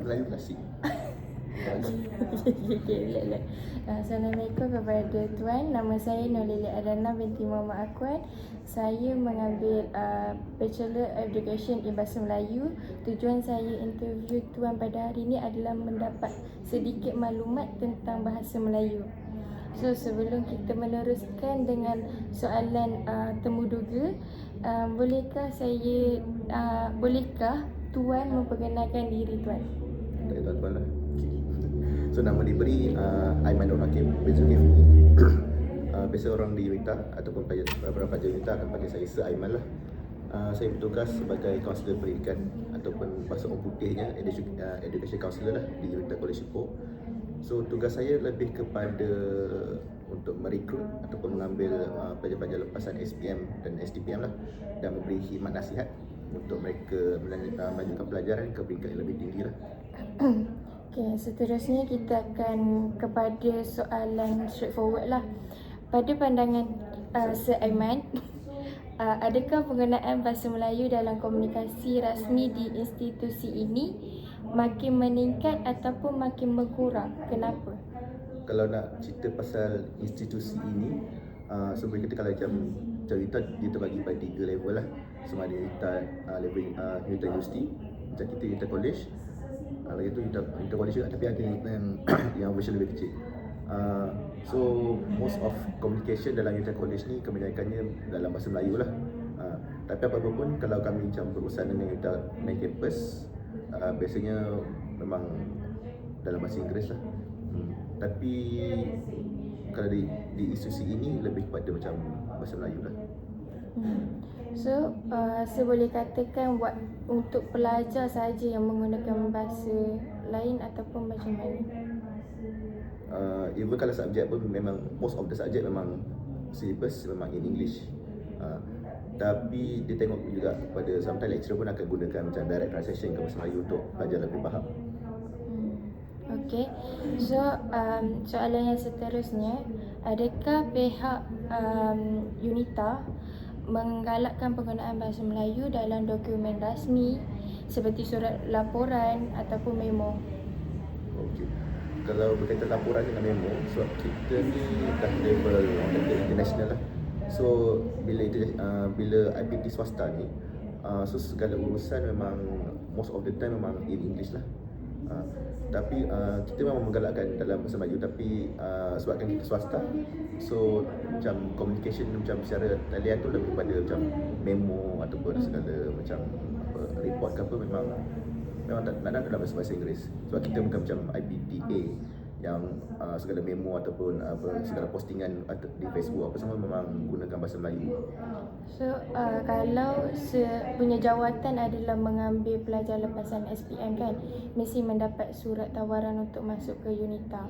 Melayu klasik. Okay. Assalamualaikum kepada Tuan. Nama saya Nurlili Adana binti Muhammad Akwan. Saya mengambil Bachelor Education in Bahasa Melayu. Tujuan saya interview Tuan pada hari ini adalah mendapat sedikit maklumat tentang bahasa Melayu. So sebelum kita meneruskan dengan soalan temuduga, bolehkah Tuan memperkenalkan diri Tuan? Tak ada tuan lah. So nama diberi Aiman Nur Hakim bin Zulkifli. Biasa orang di UNITA ataupun para pelajar UNITA akan panggil saya Sir Aiman lah. Saya bertugas sebagai kaunselor pendidikan ataupun bahasa orang putihnya education counselor lah di UNITA College Ipoh. So tugas saya lebih kepada untuk merekrut ataupun mengambil pelajar-pelajar lepasan SPM dan STPM lah, dan memberi khidmat nasihat untuk mereka melanjutkan pelajaran ke peringkat yang lebih tinggi lah. Okay, seterusnya kita akan kepada soalan straightforward lah. Pada pandangan Sir Aiman, adakah penggunaan bahasa Melayu dalam komunikasi rasmi di institusi ini makin meningkat ataupun makin berkurang? Kenapa? Kalau nak cerita pasal institusi ini, sebelum kita kalau macam cerita, dia terbagi pada 3 level lah. Sama ada level UNITA University, macam kita UNITA College. Lagi tu UNITA College juga, tapi ada yang version lebih kecil. So most of communication dalam UNITA College ni kebanyakannya dalam bahasa Melayu lah. Tapi apa-apa pun kalau kami macam berurusan dengan UNITA main campus, biasanya memang dalam bahasa Inggeris lah. Tapi kalau di institusi ini lebih kepada macam bahasa Melayu lah. So, saya boleh katakan untuk pelajar saja yang menggunakan bahasa lain ataupun macam mana? Even kalau subjek pun memang most of the subjek memang syllabus memang in English. Tapi dia tengok juga pada sometimes lecturer pun akan gunakan macam direct translation ke bahasa Melayu untuk pelajar lebih faham. Okay, so soalan yang seterusnya, adakah pihak UNITA menggalakkan penggunaan bahasa Melayu dalam dokumen rasmi seperti surat laporan ataupun memo? Okey. Kalau berkaitan laporan dengan memo, sebab kita ni dah level international lah. So bila IPT swasta ni, so segala urusan memang most of the time memang in English lah. Tapi kita memang menggalakkan dalam bahasa Melayu, tapi sebabkan kita swasta, so macam communication macam secara talian tu lebih pada macam memo ataupun segala macam report ke apa memang tak nak dalam bahasa Inggeris. Sebab kita bukan macam IPTA yang segala memo ataupun segala postingan di Facebook apa semua memang gunakan bahasa Melayu. So kalau punya jawatan adalah mengambil pelajar lepasan SPM kan, mesti mendapat surat tawaran untuk masuk ke UNITA.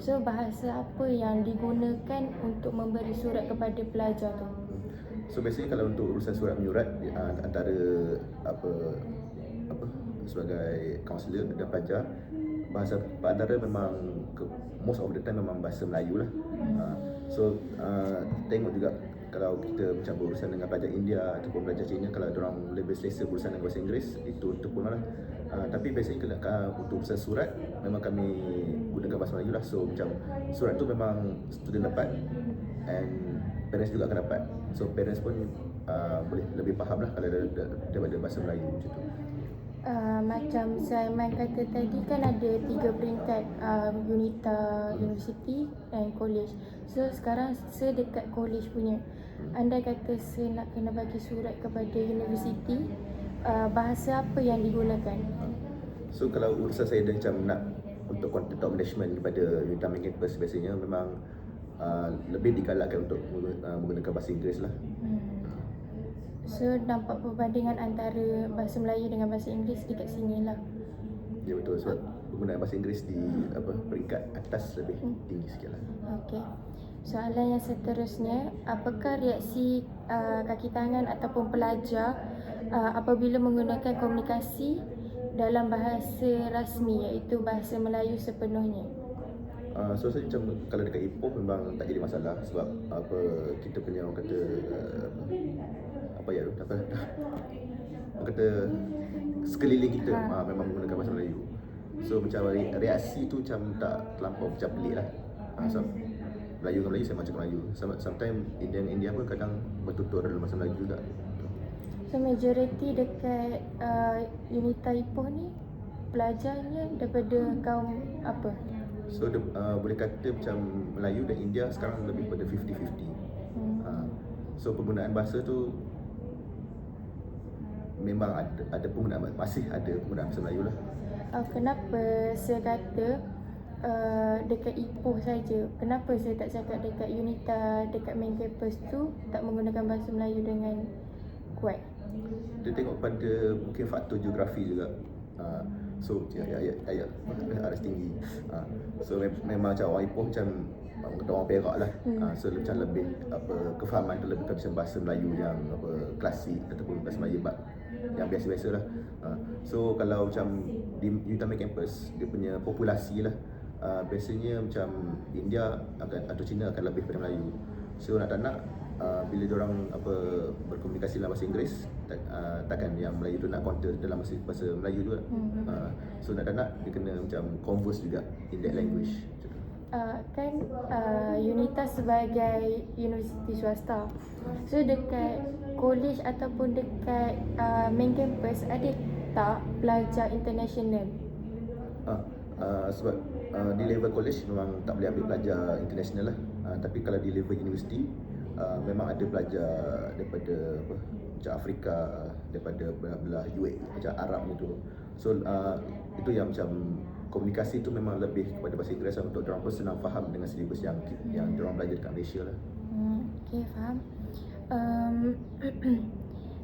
So bahasa apa yang digunakan untuk memberi surat kepada pelajar tu? So biasanya kalau untuk urusan surat menyurat antara sebagai kaunselor dan pelajar, bahasa antara memang most of the time memang bahasa Melayu lah. So tengok juga kalau kita macam berurusan dengan pelajar India ataupun pelajar Cina, kalau diorang lebih selesa berurusan dengan bahasa Inggeris, itu pun lah. Tapi biasanya untuk urusan surat memang kami gunakan bahasa Melayu lah. So macam surat tu memang student dapat and parents juga akan dapat. So parents pun boleh lebih faham lah kalau daripada bahasa Melayu macam tu. Macam Saiman kata tadi kan ada 3 peringkat, UNITA, University dan College. So sekarang saya dekat College punya. Andai kata saya nak kena bagi surat kepada University, bahasa apa yang digunakan? So kalau urusan saya macam nak untuk content management kepada UNITA main campus, biasanya memang lebih digalakkan untuk menggunakan bahasa Inggeris lah. So nampak perbandingan antara bahasa Melayu dengan bahasa Inggeris dekat sini lah. Ya betul, sebab penggunaan bahasa Inggeris di peringkat atas lebih tinggi sikit lah. Okey. Soalan yang seterusnya, apakah reaksi kaki tangan ataupun pelajar apabila menggunakan komunikasi dalam bahasa rasmi iaitu bahasa Melayu sepenuhnya? So saya macam kalau dekat Ipoh memang tak jadi masalah, sebab kita punya orang kata orang kata sekeliling kita memang menggunakan bahasa Melayu. So macam reaksi tu macam tak terlampau macam pelik lah. So Melayu dengan Melayu saya macam Melayu. Sometimes India pun kadang bertutur dalam bahasa Melayu juga. So majoriti dekat Unita Ipoh ni pelajarnya daripada kaum apa? So boleh kata macam Melayu dan India sekarang lebih pada 50-50. So penggunaan bahasa tu memang ada penggunaan, masih ada penggunaan bahasa Melayu lah. Kenapa saya kata dekat Ipoh saja? Kenapa saya tak cakap dekat Unita, dekat main campus tu tak menggunakan bahasa Melayu dengan kuat? Dia tengok pada mungkin faktor geografi juga. So ayat aras tinggi. So memang macam orang Ipoh macam orang Perak lah. So macam lebih kefahaman tu lebih macam bahasa Melayu yang klasik ataupun bahasa Melayu yang biasa-biasa lah. So kalau macam di Utama Campus, dia punya populasi lah, biasanya macam India atau Cina akan lebih pada Melayu. So nak tak nak bila diorang berkomunikasi dalam bahasa Inggeris, takkan yang Melayu tu nak counter dalam bahasa Melayu juga. So nak tak nak dia kena macam converse juga in that language. Kan Unita sebagai universiti swasta, so dekat college ataupun dekat main campus ada tak pelajar international? Sebab di level college memang tak boleh ambil pelajar international lah. Tapi kalau di level universiti memang ada pelajar daripada macam Afrika, daripada belah UAE, macam Arab gitu. So itu yang macam komunikasi tu memang lebih kepada bahasa Inggeris untuk diorang pun senang faham dengan silibus yang diorang belajar dekat Malaysia lah. Okay, faham.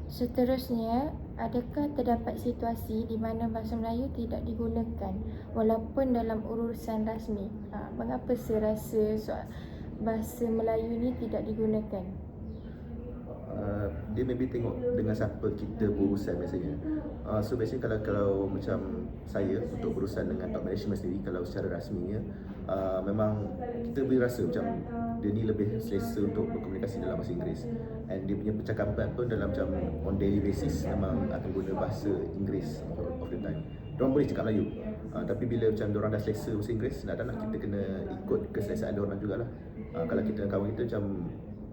Seterusnya, adakah terdapat situasi di mana bahasa Melayu tidak digunakan walaupun dalam urusan rasmi? Mengapa saya rasa bahasa Melayu ni tidak digunakan? Dia maybe tengok dengan siapa kita berurusan biasanya. So biasanya kalau macam saya untuk berurusan dengan top management sendiri, kalau secara rasminya memang kita boleh rasa macam dia ni lebih selesa untuk berkomunikasi dalam bahasa Inggeris, and dia punya percakapan pun dalam macam on daily basis memang akan guna bahasa Inggeris of the time. Diorang boleh cakap Melayu, tapi bila macam diorang dah selesa bahasa Inggeris, nak tak nak kita kena ikut keselesaan diorang jugalah. Kalau kita kawan kita macam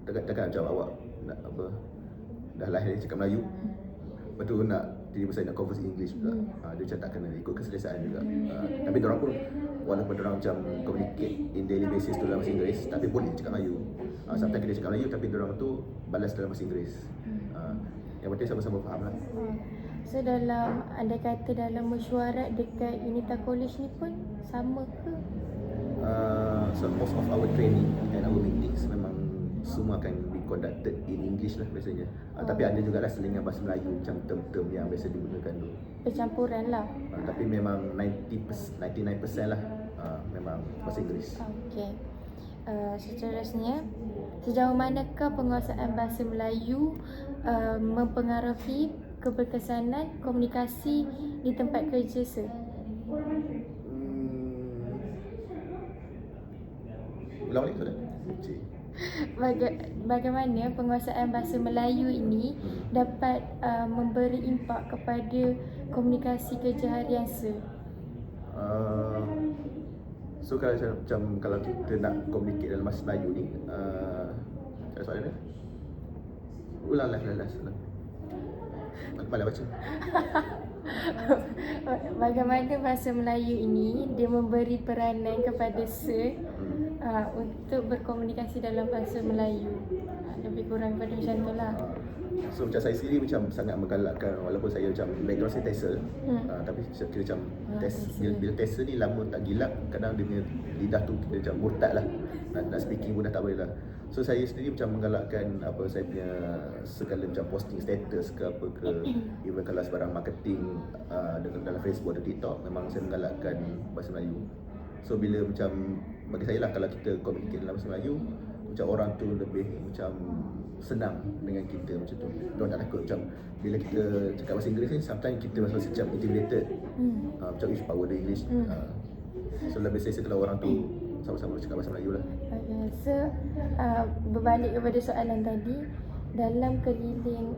takkan macam awak nak dah lahir cakap Melayu, lepas tu nak jadi besar nak converse English pula. Dia macam tak kena ikut keselesaan juga. Tapi diorang pun walaupun diorang macam communicate in daily basis tu dalam bahasa Inggeris, tapi boleh cakap Melayu. Sometimes kita cakap Melayu tapi diorang tu balas dalam bahasa Inggeris. Yang penting sama-sama faham lah. So dalam, anda kata dalam mesyuarat dekat Unita College ni pun sama ke? So most of our training and our meetings memang semua akan be conducted in English lah biasanya. Tapi ada juga lah selingan bahasa Melayu macam term-term yang biasa digunakan tu. Percampuran lah. Tapi memang 99% lah memang bahasa Inggeris. Okay. Seterusnya, sejauh manakah penguasaan bahasa Melayu mempengaruhi keberkesanan komunikasi di tempat kerja Ulang balik sudah. Bagaimana penguasaan bahasa Melayu ini dapat memberi impak kepada komunikasi kerja harian So kalau kita nak communicate dalam bahasa Melayu ni, ada soalan dia? Ulanglah. Malah baca. Bagaimana bahasa Melayu ini dia memberi peranan kepada untuk berkomunikasi dalam bahasa Melayu. Lebih kurang pada macam tu lah. So macam saya sendiri macam sangat menggalakkan, walaupun saya macam background saya TESOL, tapi kira macam bila TESOL ni lama tak gilap, kadang dia punya lidah tu kita macam murtad lah, nak speaking pun dah tak boleh lah. So saya sendiri macam menggalakkan saya punya segala macam posting status ke apa ke, even kalau sebarang marketing dalam Facebook atau TikTok, memang saya menggalakkan bahasa Melayu. So bila macam bagi saya lah, kalau kita communicate dalam bahasa Melayu, macam orang tu lebih macam senang dengan kita macam tu. Diorang tak takut macam bila kita cakap bahasa Inggeris ni, sometimes kita rasa macam intimidated. Macam ish power the English. So lebih selesa kalau orang tu sama-sama cakap bahasa Melayu lah. Okay, so berbalik kepada soalan tadi, dalam keliling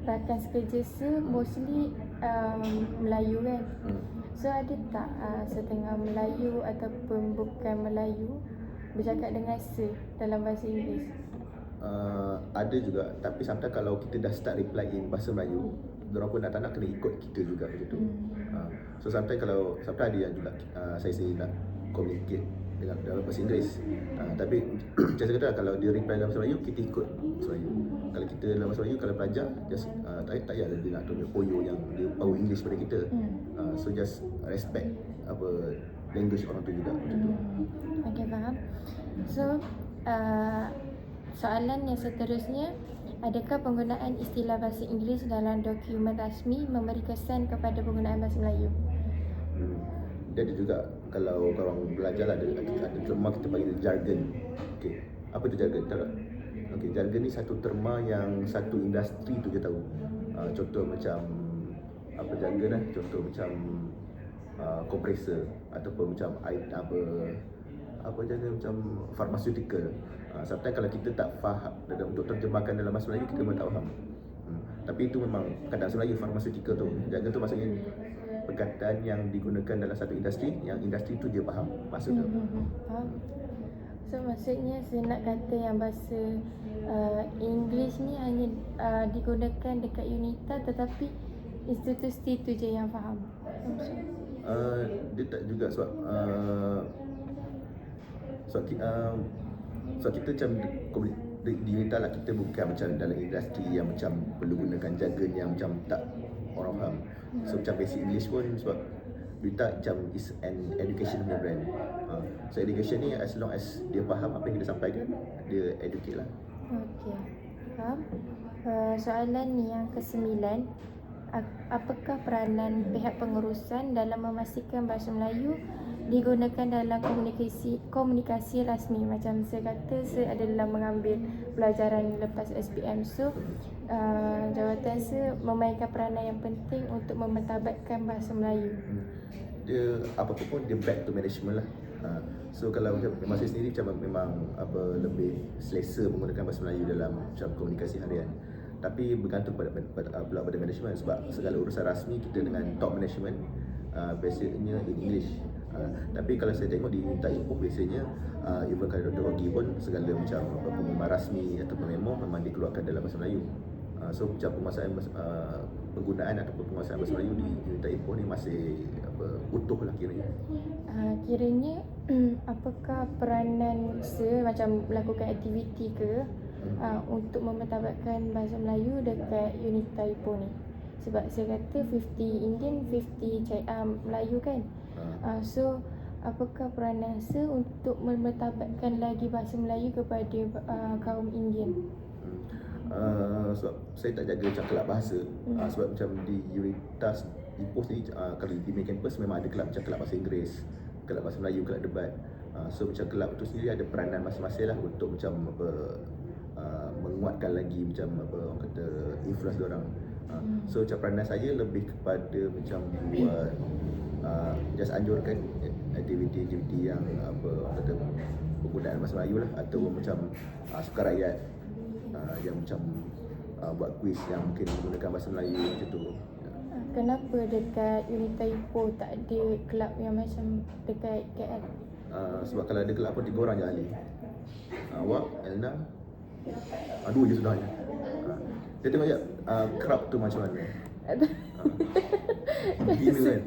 rakan sekerja mostly Melayu kan. So ada tak setengah Melayu ataupun bukan Melayu bercakap dengan se dalam bahasa Inggeris? Ada juga, tapi sometimes kalau kita dah start reply in bahasa Melayu, diorang pun nak tak nak kena ikut kita juga macam tu. So sometimes ada yang juga saya sendiri nak communicate dengan dalam bahasa Inggeris. Tapi macam saya kata, kalau dia reply dalam bahasa Melayu, kita ikut bahasa Melayu. Kalau kita dalam bahasa Melayu, kalau pelajar just tak payah dia nak tunjuk poyo yang dia tahu English pada kita. So just respect language orang tu juga macam tu. Okay, faham. So soalan yang seterusnya, adakah penggunaan istilah bahasa Inggeris dalam dokumen rasmi memberi kesan kepada penggunaan bahasa Melayu? Dia ada juga, kalau korang belajar lah, ada terma kita panggil jargon. Okay, apa tu jargon? Tahu tak? Okay, jargon ni satu terma yang satu industri tu je tahu. Contoh macam apa jargon lah? Contoh macam kompresor, ataupun macam apa jargon macam pharmaceutical. Sometimes kalau kita tak faham untuk terjemahkan dalam bahasa Melayu, kita memang tak faham. Tapi itu memang kata bahasa Melayu, pharmaceutical tu. Jargon tu maksudnya perkataan yang digunakan dalam satu industri, yang industri tu dia faham maksud tu. Faham. So maksudnya saya nak kata yang bahasa English ni hanya digunakan dekat UNITA, tetapi institusi tu je yang faham. Dia tak juga sebab kita macam di UNITA lah, kita bukan macam dalam industri yang macam perlu gunakan jargon yang macam tak orang faham. So macam basic English pun, sebab UNITA macam is an education brand. So education ni, as long as dia faham apa yang kita sampaikan, dia educate lah. Okay, faham. Soalan ni yang ke-9, apakah peranan pihak pengurusan dalam memastikan bahasa Melayu digunakan dalam komunikasi rasmi? Macam saya kata, saya adalah mengambil pelajaran lepas SPM. So jawatan saya memainkan peranan yang penting untuk memertabatkan bahasa Melayu. Dia apa-apa pun dia back to management lah. So kalau macam saya sendiri memang lebih selesa menggunakan bahasa Melayu dalam macam komunikasi harian. Tapi bergantung pada management, sebab segala urusan rasmi kita dengan top management biasanya in English. Tapi kalau saya tengok di UNITA Ipoh, biasanya even kalau Dr. Rogi pun segala macam pengumuman rasmi ataupun memo memang dikeluarkan dalam bahasa Melayu. So macam penguasaan penggunaan ataupun penguasaan bahasa Melayu di UNITA Ipoh ni masih utuh lah kiranya. Kiranya apakah peranan saya macam melakukan aktiviti ke untuk memertabatkan bahasa Melayu dekat UNITA Ipoh ni? Sebab saya kata 50 Indian, 50 Melayu kan. So apakah peranan saya untuk memertabatkan lagi bahasa Melayu kepada kaum Indian? Sebab saya tak jaga macam kelab bahasa. Sebab macam di UNITA Ipoh ni, kalau di main campus memang ada kelab macam kelab bahasa Inggeris, kelab bahasa Melayu, kelab debat. So macam kelab tu sendiri ada peranan masing-masing lah untuk macam menguatkan lagi macam orang kata influence diorang. So macam peranan saya lebih kepada macam buat just anjurkan aktiviti-aktiviti yang orang kata penggunaan bahasa Melayu lah, atau macam sukan rakyat yang macam buat kuis yang mungkin menggunakan bahasa Melayu macam tu. Kenapa dekat UNITA Ipoh tak ada kelab yang macam dekat KL? Sebab kalau ada kelab pun 3 orang je ahli. Awak, Elna, dua je sudah. Dia tengok je crowd tu macam mana. Gila kan.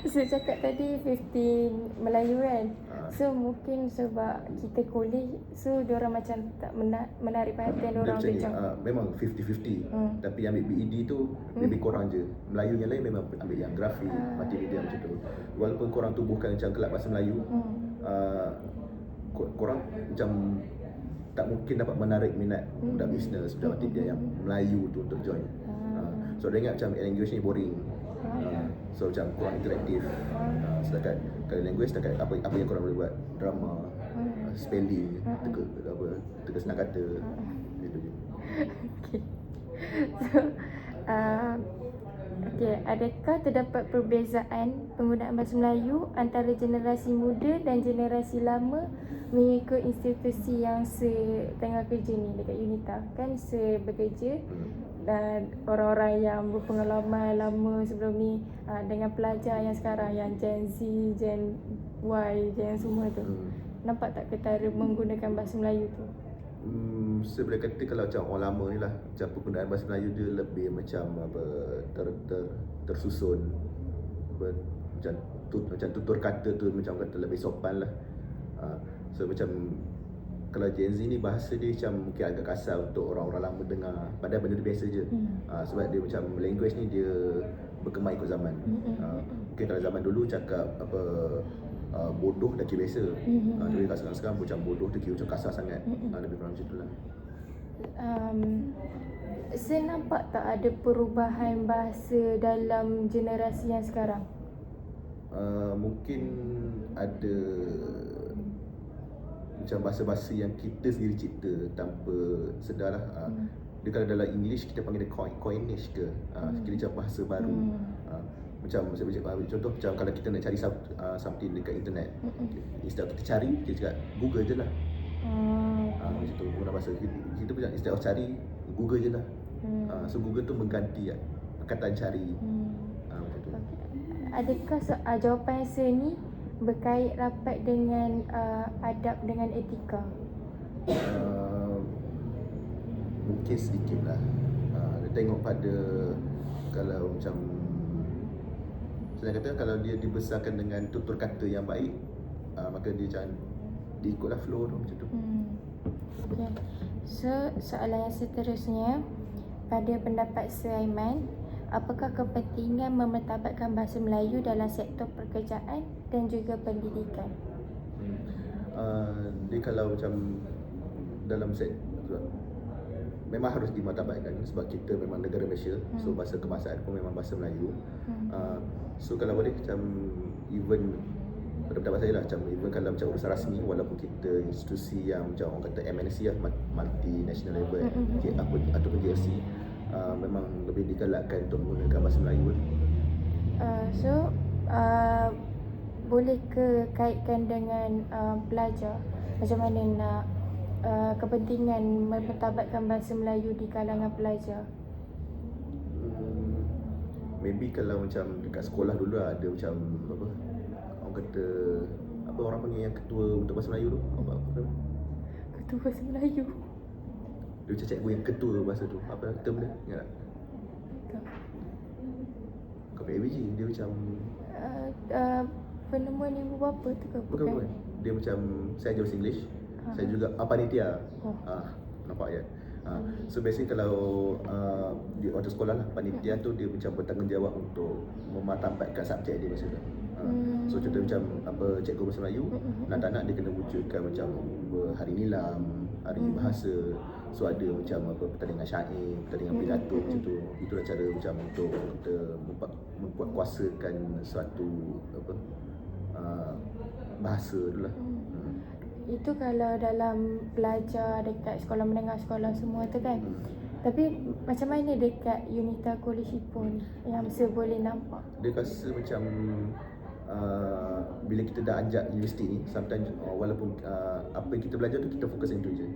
Saya cakap tadi 15 Melayu kan. So mungkin sebab kita kolej, so diorang macam tak menarik perhatian diorang macam memang 50-50. Tapi ambil BED tu lebih kurang je. Melayu yang lain memang ambil yang grafik, multimedia macam tu. Walaupun korang tubuhkan macam kelab bahasa Melayu, korang macam tak mungkin dapat menarik minat budak bisnes, budak multimedia yang Melayu tu untuk join. So dia ingat macam language ni boring. So macam kurang interaktif. Setakat kalau language, setakat apa yang korang boleh buat, drama, spelling, teka senang kata, itu je. Okay. So adakah terdapat perbezaan penggunaan bahasa Melayu antara generasi muda dan generasi lama mengikut institusi yang saya tengah kerja ni dekat UNITA? Kan saya bekerja orang-orang yang berpengalaman lama sebelum ni dengan pelajar yang sekarang, yang Gen Z, Gen Y, Gen semua tu. Nampak tak ketara menggunakan bahasa Melayu tu? Saya boleh kata kalau macam orang lama ni lah, macam penggunaan bahasa Melayu dia lebih macam apa, tersusun, macam tutur kata tu macam kata lebih sopan lah. So macam kalau Gen Z ni bahasa dia macam mungkin agak kasar untuk orang-orang lama dengar, padahal benda tu biasa je. Sebab dia macam language ni dia berkembang ikut zaman. Mungkin kalau zaman dulu cakap apa bodoh dah kira biasa. Tapi kalau sekarang macam bodoh tu kira macam kasar sangat. Lebih kurang macam tu lah. Saya nampak tak ada perubahan bahasa dalam generasi yang sekarang? Mungkin ada macam bahasa-bahasa yang kita sendiri cipta tanpa sedar lah. Dia kalau dalam English kita panggil dia coinage ke, kira macam bahasa baru. Macam contoh macam kalau kita nak cari something dekat internet, instead of kita cari, kita cakap Google je lah. Macam tu guna bahasa kita macam instead of cari, Google je lah. So Google tu mengganti perkataan cari. Macam tu. Adakah jawapan saya ni berkait rapat dengan adab dengan etika? Mungkin sedikit lah. Dia tengok pada, kalau macam saya kata kalau dia dibesarkan dengan tutur kata yang baik, maka dia jangan diikutlah flow tu macam tu. Okay. So soalan yang seterusnya, pada pendapat Sir Aiman, apakah kepentingan memertabatkan bahasa Melayu dalam sektor pekerjaan dan juga pendidikan? Dia kalau macam dalam memang harus dimartabatkan sebab kita memang negara Malaysia. So bahasa kebangsaan pun memang bahasa Melayu. So kalau boleh macam even pada pendapat saya lah, macam even kalau macam urusan rasmi, walaupun kita institusi yang macam orang kata MNC lah, multinational level ataupun JLC, memang lebih digalakkan untuk menggunakan bahasa Melayu. Boleh ke kaitkan dengan pelajar, macam mana nak kepentingan memertabatkan bahasa Melayu di kalangan pelajar? Maybe kalau macam dekat sekolah dulu lah, ada macam apa, orang kata apa, orang panggil yang ketua untuk bahasa Melayu tu, apa Ketua bahasa Melayu? Dia macam cikgu yang ketua bahasa tu, apa term dia, ingat tak? Kau ABG, dia macam penemuan ibu bapa tu ke? Bukan. Dia macam, saya ajar bahasa English, saya juga panitia. Nampak ya? So basically kalau di waktu sekolah lah, panitia tu dia macam bertanggungjawab untuk mematapkan subjek dia masa tu. So contoh macam apa, cikgu bahasa Melayu, nak dia kena wujudkan macam hari nilam, hari bahasa. So ada macam apa, pertandingan syair, pertandingan pidato macam tu. Itulah cara macam untuk kita membuat kuasakan suatu apa bahasa tu lah. Itu kalau dalam pelajar dekat sekolah menengah, sekolah semua tu kan. Tapi macam mana dekat Unita College Ipoh ni yang saya boleh nampak? Dia rasa macam bila kita dah anjak universiti ni, sometimes walaupun apa yang kita belajar tu kita fokus yang tu je.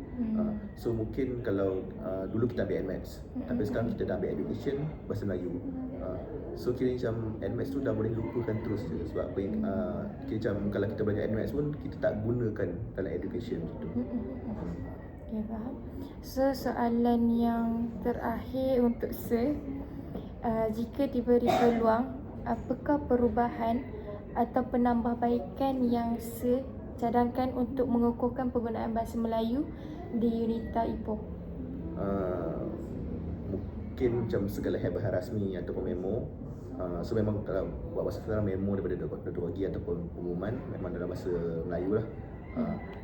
So mungkin kalau dulu kita ambil NMATS, tapi sekarang kita dah ambil education bahasa Melayu. So kira macam NMATS tu dah boleh lupakan terus je. Sebab apa yang kira macam kalau kita belajar NMATS pun kita tak gunakan dalam education macam tu. Ya, faham. So soalan yang terakhir untuk Sir, jika diberi peluang, apakah perubahan atau penambahbaikan yang Sir cadangkan untuk mengukuhkan penggunaan bahasa Melayu di Unita Ipoh? Mungkin macam segala bahasa rasmi ataupun memo. So memang kalau buat bahasa sekarang, memo daripada Dr. Wagi ataupun pengumuman memang dalam bahasa Melayu lah.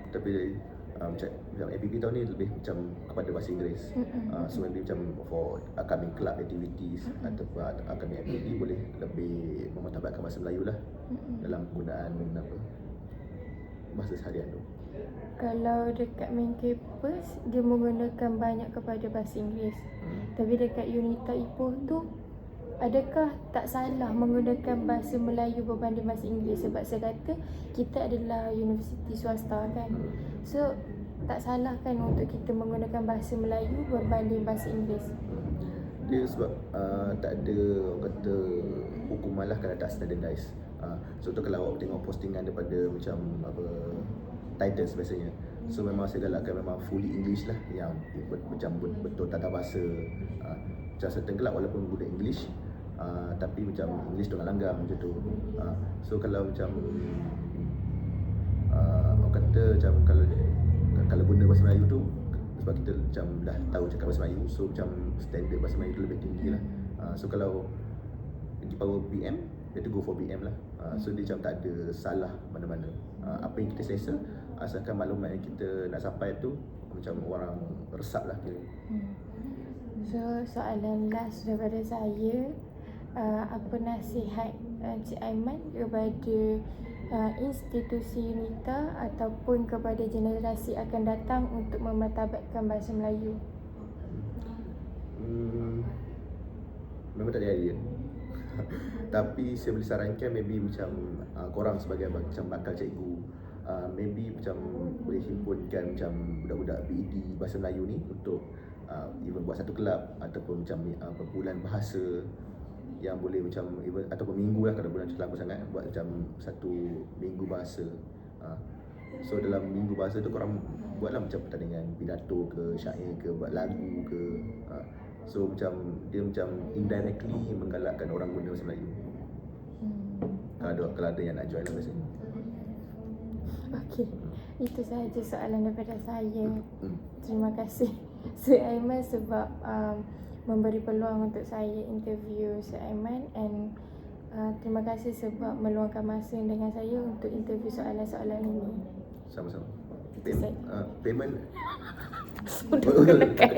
Tapi macam APP tahun ni lebih macam kepada bahasa Inggeris. So maybe macam for upcoming club activities ataupun upcoming activity boleh lebih memertabatkan bahasa Melayu lah dalam penggunaan apa, bahasa seharian tu. Kalau dekat main campus dia menggunakan banyak kepada bahasa Inggeris. Tapi dekat Unita Ipoh tu, adakah tak salah menggunakan bahasa Melayu berbanding bahasa Inggeris? Sebab saya kata kita adalah universiti swasta kan. So tak salah kan untuk kita menggunakan bahasa Melayu berbanding bahasa Inggeris? dia sebab tak ada orang kata hukuman lah kalau tak standardized. Contoh kalau awak tengok postingan daripada macam apa titles biasanya, so memang saya galakkan memang fully English lah, yang macam betul tata bahasa. Macam certain kelab walaupun guna English, tapi macam English tu nak langgar macam tu. So kalau macam orang kata macam kalau guna bahasa Melayu tu, sebab kita macam dah tahu cakap bahasa Melayu, so macam standard bahasa Melayu tu lebih tinggi lah. So kalau pergi power BM, dia tu go for BM lah. So dia macam tak ada salah mana-mana. Apa yang kita selesa, asalkan maklumat yang kita nak sampai tu macam orang resap lah kira. So soalan last daripada saya, apa nasihat Encik Aiman kepada institusi UNITA ataupun kepada generasi akan datang untuk memartabatkan bahasa Melayu? Memang tak ada idea. Tapi saya boleh sarankan maybe macam korang sebagai macam bakal cikgu, maybe macam boleh himpunkan macam budak-budak BED bahasa Melayu ni untuk even buat satu kelab ataupun macam perkumpulan bahasa yang boleh macam even ataupun minggu lah, kalau bulan lama sangat buat macam satu minggu bahasa. So dalam minggu bahasa tu korang buatlah macam pertandingan pidato ke, syair ke, buat lagu ke. So macam dia macam indirectly menggalakkan orang guna bahasa Melayu. Kalau ada yang nak join lah biasanya. Okey, itu sahaja soalan daripada saya. Terima kasih Sir Aiman sebab memberi peluang untuk saya interview Sir Aiman, and terima kasih sebab meluangkan masa dengan saya untuk interview soalan-soalan ini. Sama-sama. Itu saja. Payment Sudah kena cut.